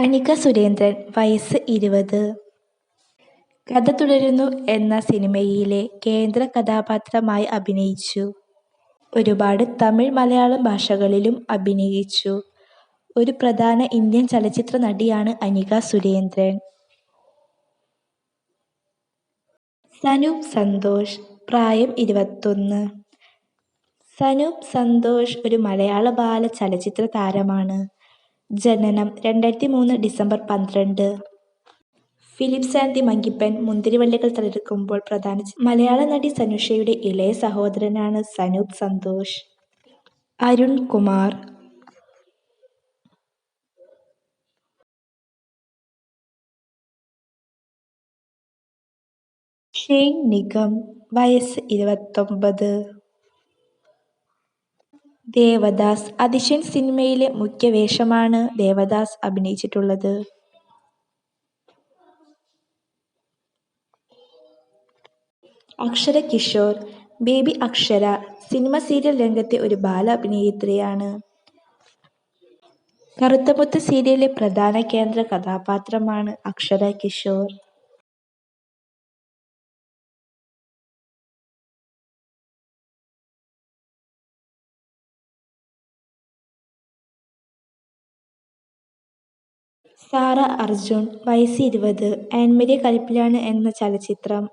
അനിക സുരേന്ദ്രൻ, വയസ്സ് 20. കഥ തുടരുന്നു എന്ന സിനിമയിലെ കേന്ദ്ര കഥാപാത്രമായി അഭിനയിച്ചു. ഒരുപാട് തമിഴ്, മലയാളം ഭാഷകളിലും അഭിനയിച്ചു. ഒരു പ്രധാന ഇന്ത്യൻ ചലച്ചിത്ര നടിയാണ് അനിക സുരേന്ദ്രൻ. സനൂപ് സന്തോഷ്, പ്രായം 21. സനൂപ് സന്തോഷ് ഒരു മലയാള ബാല ചലച്ചിത്ര താരമാണ്. ജനനം 2003 ഡിസംബർ 12. ഫിലിപ്സ് ആൻഡ് ദി മങ്കിപ്പൻ, മുന്തിരിവള്ളികൾ തളിർക്കുമ്പോൾ മലയാള നടി സനുഷയുടെ ഇളയ സഹോദരനാണ് സനൂപ് സന്തോഷ്. അരുൺ കുമാർ. ഷെയ്ൻ നിഗം, വയസ്സ് 29. ദേവദാസ്, അതിശയൻ സിനിമയിലെ മുഖ്യ വേഷമാണ് ദേവദാസ് അഭിനയിച്ചിട്ടുള്ളത്. അക്ഷര കിഷോർ, ബേബി അക്ഷര, സിനിമ സീരിയൽ രംഗത്തെ ഒരു ബാല അഭിനേത്രിയാണ്. കറുത്തമുത്ത് സീരിയലിലെ പ്രധാന കേന്ദ്ര കഥാപാത്രമാണ് അക്ഷര കിഷോർ. സാറ അർജുൻ, വയസ്സ് 20. ആൻമരിയ കലിപ്പിലാണ് എന്ന ചലച്ചിത്രം